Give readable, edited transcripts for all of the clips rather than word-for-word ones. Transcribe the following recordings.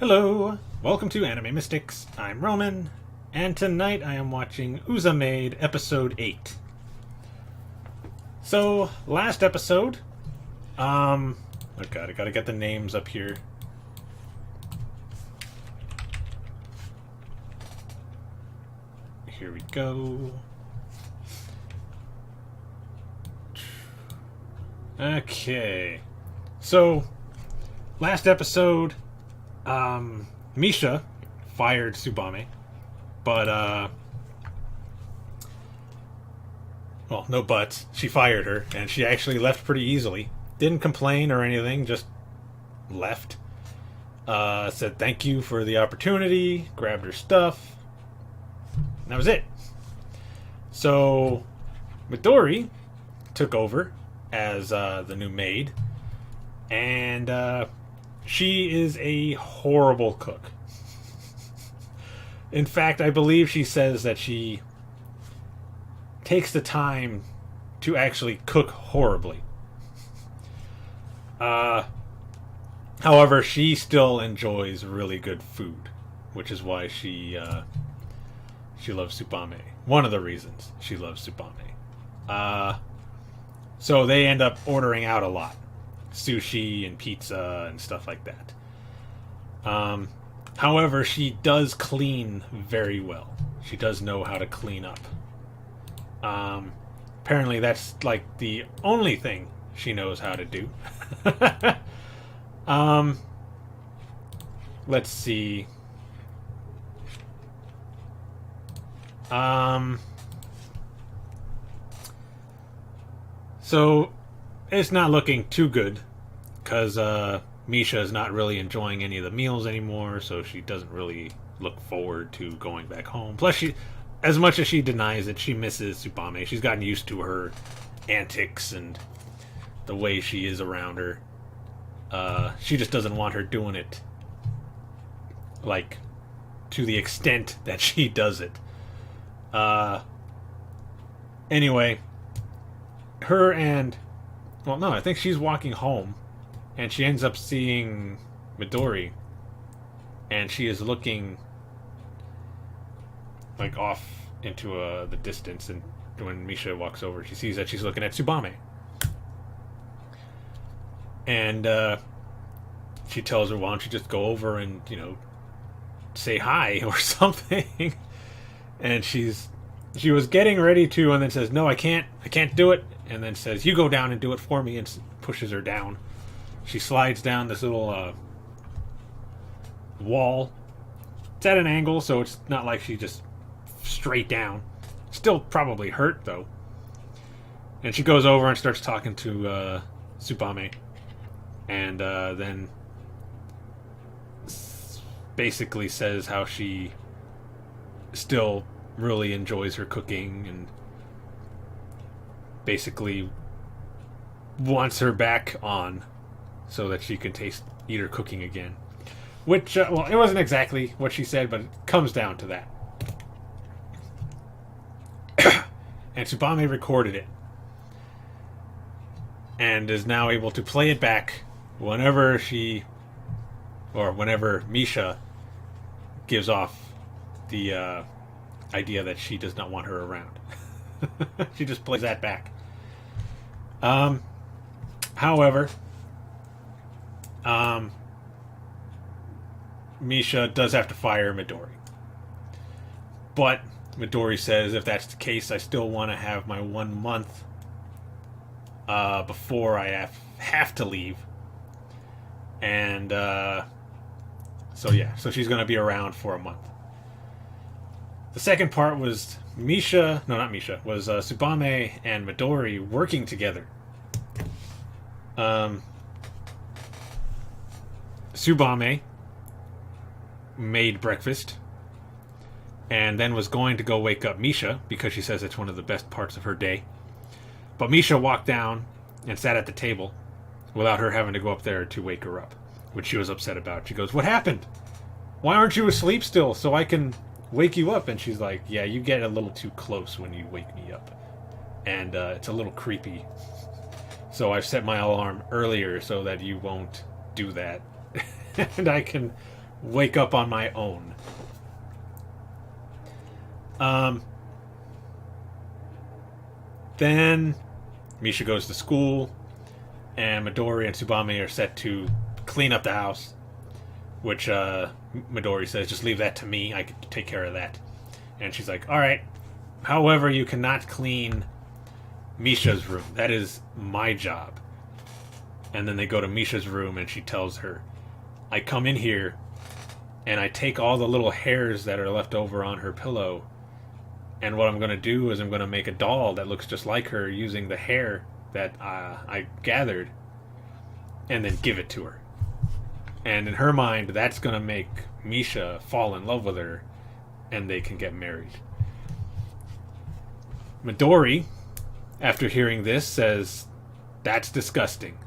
Hello, welcome to Anime Mystics. I'm Roman, and tonight I am watching Maid episode 8. So, last episode, oh god, I gotta get the names up here. Here we go. Okay, so, last episode, Misha fired Tsubame, but, well, no buts. She fired her, and she actually left pretty easily. Didn't complain or anything, just left. Said thank you for the opportunity, grabbed her stuff, and that was it. So, Midori took over as the new maid, and she is a horrible cook. In fact, I believe she says that she takes the time to actually cook horribly. However, she still enjoys really good food, which is why she loves Tsubame. One of the reasons she loves Tsubame. So they end up ordering out a lot. Sushi and pizza and stuff like that. However, she does clean very well. She does know how to clean up. Apparently that's like the only thing she knows how to do. Let's see. So it's not looking too good because Misha is not really enjoying any of the meals anymore, so she doesn't really look forward to going back home. Plus, she, as much as she denies it, she misses Tsubame. She's gotten used to her antics and the way she is around her. She just doesn't want her doing it, like, to the extent that she does it. Anyway, her and... Well, no, I think she's walking home, and she ends up seeing Midori, and she is looking, like, off into the distance, and when Misha walks over, she sees that she's looking at Tsubame. And she tells her, why don't you just go over and, say hi or something. And she was getting ready to, and then says, no, I can't do it. And then says, you go down and do it for me, and pushes her down. She slides down this little wall. It's at an angle, so it's not like she just straight down. Still probably hurt, though. And she goes over and starts talking to Tsubame. And then basically says how she still really enjoys her cooking and basically wants her back on so that she can eat her cooking again. Which, well, it wasn't exactly what she said, but it comes down to that. And Tsubame recorded it and is now able to play it back whenever Misha gives off the idea that she does not want her around. She just plays that back. However, Misha does have to fire Midori. But Midori says if that's the case, I still want to have my 1 month before I have to leave. And so she's going to be around for a month. The second part was Tsubame and Midori working together. Tsubame made breakfast and then was going to go wake up Misha because she says it's one of the best parts of her day. But Misha walked down and sat at the table without her having to go up there to wake her up, which she was upset about. She goes, what happened? Why aren't you asleep still so I can wake you up? And she's like, yeah, you get a little too close when you wake me up. And it's a little creepy. So I've set my alarm earlier so that you won't do that. And I can wake up on my own. Then Misha goes to school, and Midori and Tsubame are set to clean up the house, which Midori says, just leave that to me, I could take care of that. And she's like, alright, however, you cannot clean Misha's room. That is my job. And then they go to Misha's room, and she tells her, I come in here, and I take all the little hairs that are left over on her pillow, and what I'm going to do is I'm going to make a doll that looks just like her using the hair that I gathered, and then give it to her. And in her mind, that's going to make Misha fall in love with her, and they can get married. Midori, after hearing this, says, that's disgusting.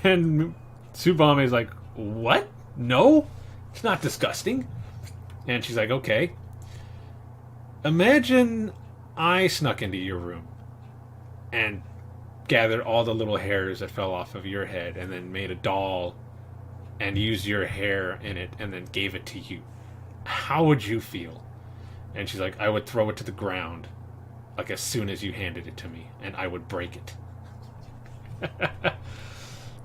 And Tsubame is like, what? No, it's not disgusting. And she's like, okay. Imagine I snuck into your room and gathered all the little hairs that fell off of your head and then made a doll and used your hair in it and then gave it to you. How would you feel? And she's like, I would throw it to the ground, like as soon as you handed it to me, and I would break it.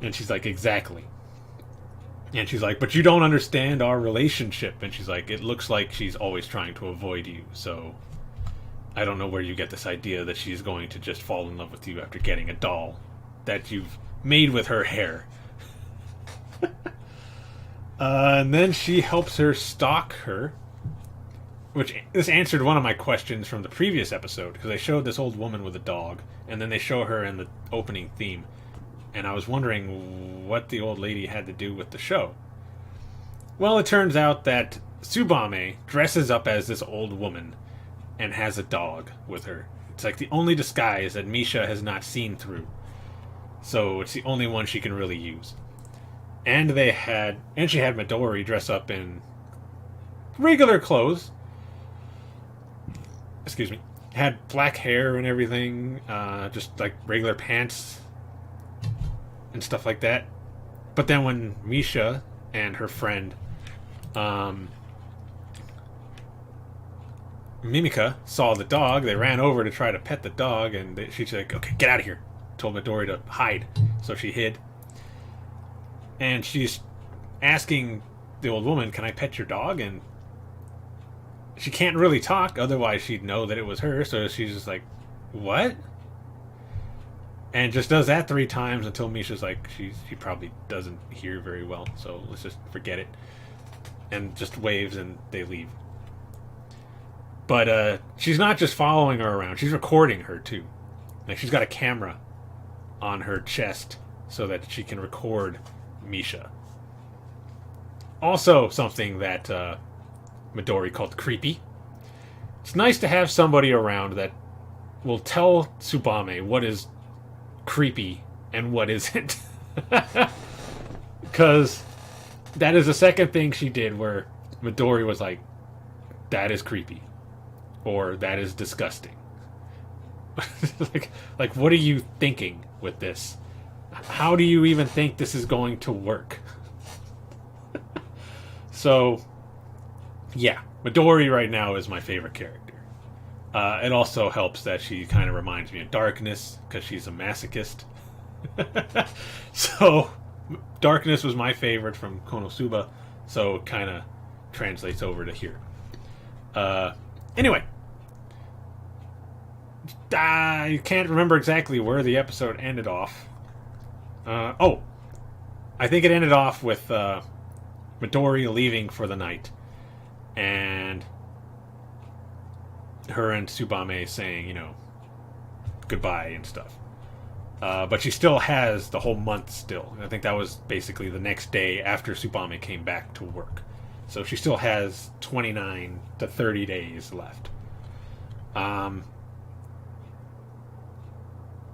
And she's like, exactly. And she's like, but you don't understand our relationship. And she's like, it looks like she's always trying to avoid you, so I don't know where you get this idea that she's going to just fall in love with you after getting a doll that you've made with her hair. And then she helps her stalk her, which this answered one of my questions from the previous episode, because they showed this old woman with a dog, and then they show her in the opening theme, and I was wondering what the old lady had to do with the show. Well, it turns out that Tsubame dresses up as this old woman and has a dog with her. It's like the only disguise that Misha has not seen through, so it's the only one she can really use. And she had Midori dress up in regular clothes. Excuse me. Had black hair and everything, just like regular pants and stuff like that. But then when Misha and her friend Mimika saw the dog, they ran over to try to pet the dog, and she's like, okay, get out of here. Told Midori to hide, so she hid. And she's asking the old woman, can I pet your dog? And she can't really talk, otherwise she'd know that it was her, so she's just like, what? And just does that 3 times until Misha's like, she probably doesn't hear very well, so let's just forget it. And just waves and they leave. But she's not just following her around, she's recording her too. Like, she's got a camera on her chest so that she can record Misha. Also something that Midori called creepy. It's nice to have somebody around that will tell Tsubame what is creepy and what isn't. Because that is the second thing she did where Midori was like, that is creepy. Or that is disgusting. like, what are you thinking with this? How do you even think this is going to work? So, yeah, Midori right now is my favorite character. It also helps that she kind of reminds me of Darkness, because she's a masochist. So, Darkness was my favorite from Konosuba, so it kind of translates over to here. Anyway. I can't remember exactly where the episode ended off. I think it ended off with Midori leaving for the night, and her and Tsubame saying, goodbye and stuff. But she still has the whole month still. And I think that was basically the next day after Tsubame came back to work. So she still has 29 to 30 days left.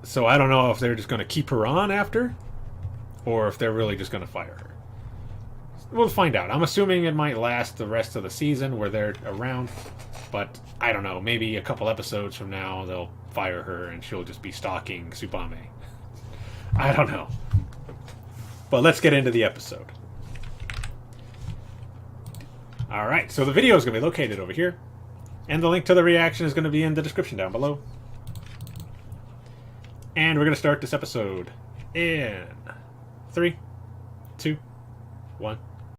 So I don't know if they're just going to keep her on after, or if they're really just going to fire her. We'll find out. I'm assuming it might last the rest of the season where they're around, but I don't know. Maybe a couple episodes from now they'll fire her and she'll just be stalking Tsubame. I don't know. But let's get into the episode. Alright, so the video is going to be located over here. And the link to the reaction is going to be in the description down below. And we're going to start this episode in 3, 2, 1.